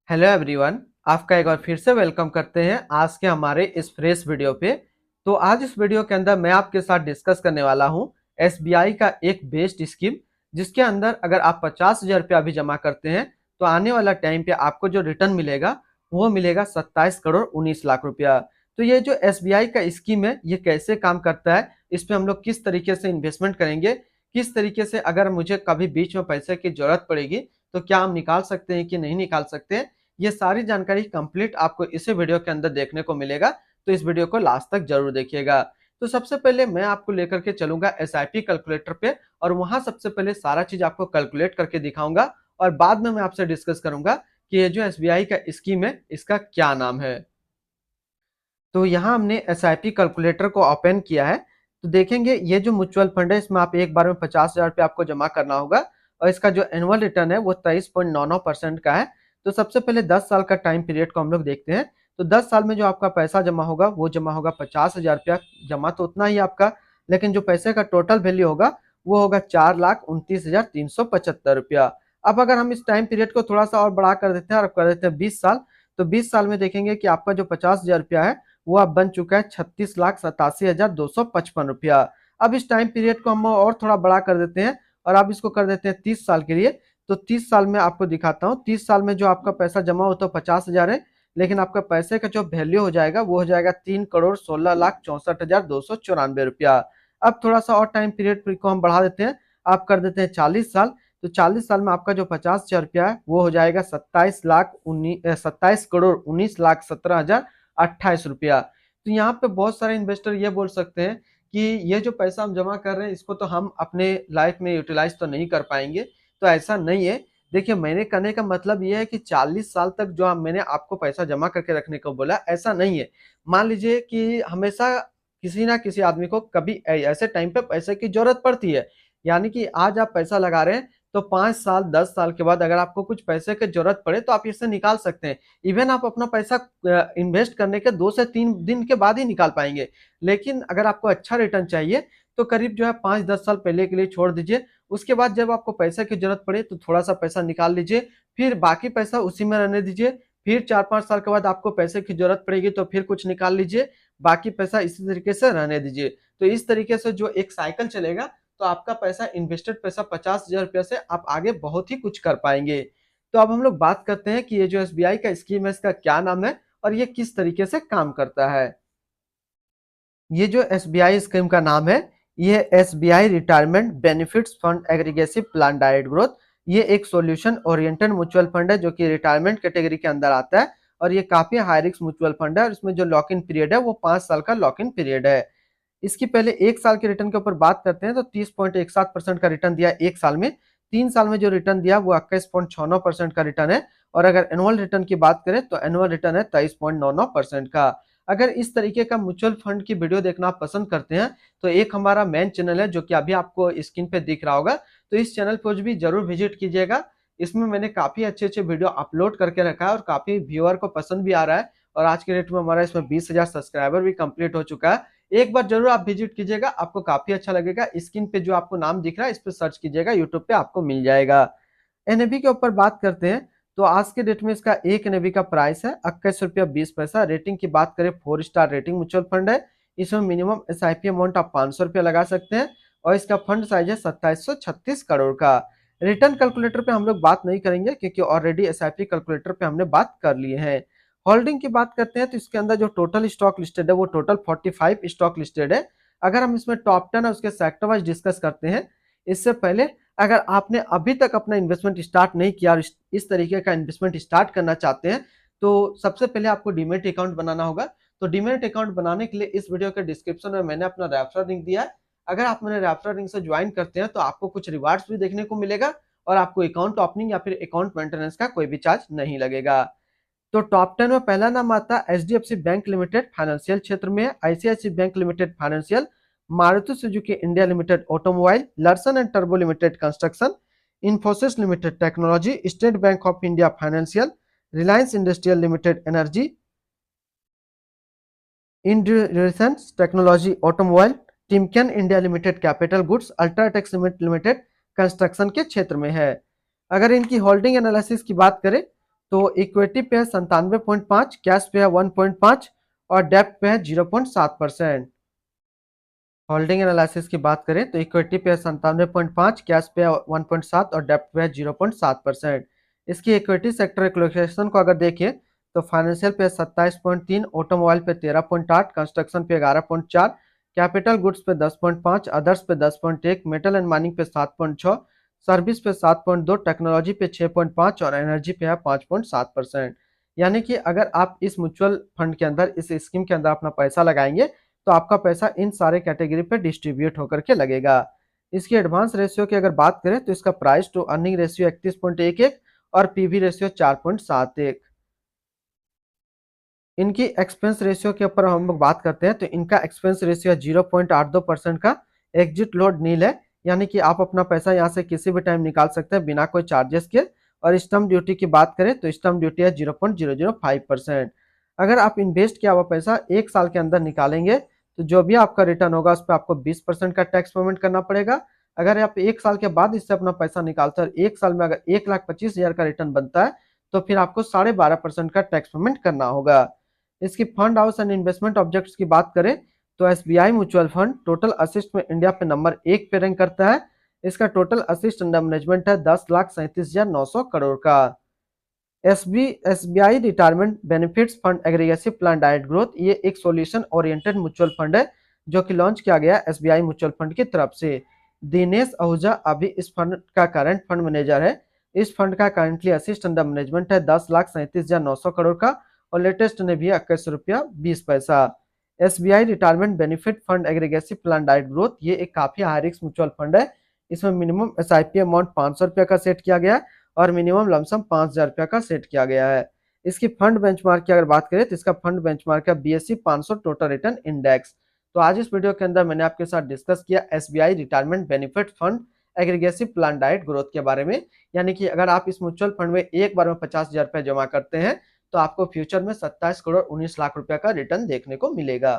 Hello everyone, आपका एक बार फिर से वेलकम करते हैं आज के हमारे इस फ्रेश वीडियो पे। तो आज इस वीडियो के अंदर मैं आपके साथ डिस्कस करने वाला हूं एसबीआई का एक बेस्ट स्कीम, जिसके अंदर अगर आप 50,000 रुपया अभी जमा करते हैं तो आने वाला टाइम पे आपको जो रिटर्न मिलेगा वो मिलेगा 27 करोड़ 19 लाख रुपया। तो ये जो एसबीआई का स्कीम है ये कैसे काम करता है, इस पे हम लोग किस तरीके से इन्वेस्टमेंट करेंगे, किस तरीके से अगर मुझे कभी बीच में पैसे की जरूरत पड़ेगी तो क्या हम निकाल सकते हैं कि नहीं निकाल सकते हैं, ये सारी जानकारी कंप्लीट आपको इसी वीडियो के अंदर देखने को मिलेगा। तो इस वीडियो को लास्ट तक जरूर देखिएगा। तो सबसे पहले मैं आपको लेकर के चलूंगा एसआईपी कैलकुलेटर पे, और वहां सबसे पहले सारा चीज आपको कैलकुलेट करके दिखाऊंगा, और बाद में मैं आपसे डिस्कस करूंगा कि ये जो एसबीआई का स्कीम है इसका क्या नाम है। तो यहाँ हमने एसआईपी कैलकुलेटर को ओपन किया है। तो देखेंगे ये जो म्यूचुअल फंड है इसमें आप एक बार में 50,000 रुपये आपको जमा करना होगा, और इसका जो एनुअल रिटर्न है वो 23.99% का है। तो सबसे पहले 10 साल का टाइम पीरियड को हम लोग देखते हैं। तो 10 साल में जो आपका पैसा जमा होगा वो जमा होगा 50,000 रुपया। जमा तो उतना ही आपका, लेकिन जो पैसे का टोटल वैल्यू होगा वो होगा 4,29,375 रुपया। अब अगर हम इस टाइम पीरियड को थोड़ा सा और बढ़ा कर देते हैं और कर देते हैं 20 साल, तो 20 साल में देखेंगे कि आपका जो 50,000 रुपया है वो अब बन चुका है 36,87,255 रुपया। अब इस टाइम पीरियड को हम और थोड़ा बड़ा कर देते हैं और अब इसको कर देते हैं 30 साल के लिए। तो 30 साल में आपको दिखाता हूँ, 30 साल में जो आपका पैसा जमा हो तो 50,000 है, लेकिन आपका पैसे का जो वैल्यू हो जाएगा वो हो जाएगा 3,16,64,294 रुपया। अब थोड़ा सा और टाइम पीरियड को हम बढ़ा देते हैं, आप कर देते हैं 40 साल। तो 40 साल में आपका जो 50,000 रुपया है वो हो जाएगा 27,19,17,17,28 रुपया। तो यहाँ पे बहुत सारे इन्वेस्टर ये बोल सकते हैं कि ये जो पैसा हम जमा कर रहे हैं इसको तो हम अपने लाइफ में यूटिलाइज तो नहीं कर पाएंगे। तो ऐसा नहीं है। देखिए, मैंने कहने का मतलब ये है कि 40 साल तक जो मैंने आपको पैसा जमा करके रखने को बोला ऐसा नहीं है। मान लीजिए कि हमेशा किसी ना किसी आदमी को कभी ऐसे टाइम पे पैसे की जरूरत पड़ती है, यानी कि आज आप पैसा लगा रहे हैं तो 5 साल 10 साल के बाद अगर आपको कुछ पैसे की जरूरत पड़े तो आप इससे निकाल सकते हैं। इवन आप अपना पैसा इन्वेस्ट करने के 2 से 3 दिन के बाद ही निकाल पाएंगे। लेकिन अगर आपको अच्छा रिटर्न चाहिए तो करीब जो है 5-10 साल पहले के लिए छोड़ दीजिए। उसके बाद जब आपको पैसे की जरूरत पड़े तो थोड़ा सा पैसा निकाल लीजिए, फिर बाकी पैसा उसी में रहने दीजिए। फिर 4-5 साल के बाद आपको पैसे की जरूरत पड़ेगी तो फिर कुछ निकाल लीजिए, बाकी पैसा इसी तरीके से रहने दीजिए। तो इस तरीके से जो एक साइकिल चलेगा तो आपका पैसा, इन्वेस्टेड पैसा 50,000 रुपया से आप आगे बहुत ही कुछ कर पाएंगे। तो अब हम लोग बात करते हैं कि ये जो एसबीआई का स्कीम है इसका क्या नाम है और ये किस तरीके से काम करता है। ये जो एसबीआई स्कीम का नाम है ये SBI retirement benefits fund aggressive plan direct growth. ये एक सॉल्यूशन ओरिएंटेड म्यूचुअल फंड है जो कि रिटायरमेंट कैटेगरी के अंदर आता है, और ये काफी हाई रिस्क म्यूचुअल फंड है, और इसमें जो लॉक इन पीरियड है वो 5 साल का लॉक इन पीरियड है। इसकी पहले 1 साल के रिटर्न के ऊपर बात करते हैं तो 30.17% का रिटर्न दिया 1 साल में। 3 साल में जो रिटर्न दिया वो 21.69% का रिटर्न है, और अगर एनुअल रिटर्न की बात करें तो एनुअल रिटर्न है 23.99% का। अगर इस तरीके का म्यूचुअल फंड की वीडियो देखना आप पसंद करते हैं तो एक हमारा मेन चैनल है जो कि अभी आपको स्क्रीन पे दिख रहा होगा, तो इस चैनल पर भी जरूर विजिट कीजिएगा। इसमें मैंने काफी अच्छे अच्छे वीडियो अपलोड करके रखा है और काफी व्यूअर को पसंद भी आ रहा है, और आज के डेट में हमारा इसमें 20,000 सब्सक्राइबर भी कंप्लीट हो चुका है। एक बार जरूर आप विजिट कीजिएगा, आपको काफी अच्छा लगेगा। स्क्रीन पे जो आपको नाम दिख रहा है इस पर सर्च कीजिएगा, यूट्यूब पे आपको मिल जाएगा। एनएबी के ऊपर बात करते हैं तो आज के डेट में इसका एक एनएबी का प्राइस है 21 रुपया 20 पैसा। रेटिंग की बात करें 4 स्टार रेटिंग म्यूचुअल फंड है। इसमें मिनिमम एसआईपी अमाउंट आप 500 रुपया लगा सकते हैं, और इसका फंड साइज है 2736 करोड़ का। रिटर्न कैलकुलेटर पे हम लोग बात नहीं करेंगे क्योंकि ऑलरेडी एसआईपी कैलकुलेटर पे हमने बात कर लिए हैं। होल्डिंग की बात करते हैं तो इसके अंदर जो टोटल स्टॉक लिस्टेड है वो टोटल 45 स्टॉक लिस्टेड है। अगर हम इसमें टॉप 10 है उसके सेक्टर वाइज डिस्कस करते हैं, इससे पहले अगर आपने अभी तक अपना इन्वेस्टमेंट स्टार्ट नहीं किया और इस तरीके का इन्वेस्टमेंट स्टार्ट करना चाहते हैं तो सबसे पहले आपको डीमेट अकाउंट बनाना होगा। तो डीमेट अकाउंट बनाने के लिए इस वीडियो के डिस्क्रिप्शन में मैंने अपना रेफरल लिंक दिया है। अगर आप मेरे रेफरल लिंक से ज्वाइन करते हैं तो आपको कुछ रिवार्ड्स भी देखने को मिलेगा, और आपको अकाउंट ओपनिंग या फिर अकाउंट मेंटेनेंस का कोई भी चार्ज नहीं लगेगा। तो टॉप 10 में पहला नाम आता है एचडीएफसी बैंक लिमिटेड, फाइनेंशियल क्षेत्र में है। ICICI bank limited financial, Maruti Suzuki India limited automobile, Larsen and टर्बो limited construction, Infosys limited technology, State Bank of India financial, Reliance industrial limited energy, Endurance technology automobile, Timken India limited capital goods, UltraTech cement limited construction के क्षेत्र में है। अगर इनकी holding analysis की बात करें तो इक्विटी पे है 97.5, कैश पे है 1.5 और डेप्ट पे है 0.7%। होल्डिंग एनालिसिस की बात करें तो इक्विटी पे है 97.5, कैश पे है 1.7 और डेप्ट पे है 0.7%। इसकी इक्विटी सेक्टर एलोकेशन को अगर देखें तो फाइनेंशियल पे 27.3, ऑटोमोबाइल पे 13.8, कंस्ट्रक्शन पे 11.4, कैपिटल गुड्स पे 10.5, अदर्स पे 10.1, मेटल एंड माइनिंग पे 7.6, सर्विस पे 7.2, टेक्नोलॉजी पे 6.5 और एनर्जी पे है 5.7%। यानी कि अगर आप इस म्यूचुअल फंड के अंदर, इस स्कीम के अंदर अपना पैसा लगाएंगे तो आपका पैसा इन सारे कैटेगरी पे डिस्ट्रीब्यूट होकर के लगेगा। इसकी एडवांस रेशियो की अगर बात करें तो इसका प्राइस टू अर्निंग रेशियो 31.11 और पीवी रेशियो 4.71। इनकी एक्सपेंस रेशियो के ऊपर हम लोग बात करते हैं तो इनका एक्सपेंस रेशियो 0.82% का, एग्जिट लोड नील है, यानी कि आप अपना पैसा यहाँ से किसी भी टाइम निकाल सकते हैं बिना कोई चार्जेस के। और स्टम्प ड्यूटी की बात करें तो स्टम्प ड्यूटी है 0.005%। अगर आप इन्वेस्ट किया हुआ पैसा 1 साल के अंदर निकालेंगे तो जो भी आपका रिटर्न होगा उस पर आपको 20% का टैक्स पेमेंट करना पड़ेगा। अगर आप 1 साल के बाद इससे अपना पैसा निकालते हैं और 1 साल में अगर 1,25,000 का रिटर्न बनता है तो फिर आपको 12.5% का टैक्स पेमेंट करना होगा। इसकी fund house and investment objects की बात करें तो SBI mutual fund total assist में इंडिया पे नंबर 1 पे रैंक करता है। इसका टोटल असिस्ट अंडर मैनेजमेंट है 10,37,900 करोड़ का। SBI retirement benefits fund aggressive plan डाइट ग्रोथ, ये एक सॉल्यूशन ओरिएंटेड म्यूचुअल फंड है जो कि लॉन्च किया गया एसबीआई म्यूचुअल फंड की तरफ से। दिनेश आहूजा अभी इस फंड का करंट फंड मैनेजर है। इस फंड का करंटली असिस्ट अंडर मैनेजमेंट है 10,37,900 करोड़ का और लेटेस्ट ने भी 21 रुपया 20 पैसा। SBI retirement benefit fund aggressive plan डाइट ग्रोथ, ये एक काफी हाई रिस्क म्यूचुअल फंड है। इसमें मिनिमम एसआईपी अमाउंट 500 रुपया का सेट किया गया है और मिनिमम लमसम 5,000 रुपया का सेट किया गया है। इसकी फंड बेंचमार्क की अगर बात करें तो इसका फंड बेंचमार्क है बीएसई 500 टोटल रिटर्न इंडेक्स। तो आज इस वीडियो के अंदर मैंने आपके साथ डिस्कस किया SBI retirement benefit fund aggressive plan डाइट ग्रोथ के बारे में। यानी कि अगर आप इस म्यूचुअल फंड में एक बार में 50,000 रुपया जमा करते हैं तो आपको फ्यूचर में 27 करोड़ 19 लाख रुपया का रिटर्न देखने को मिलेगा।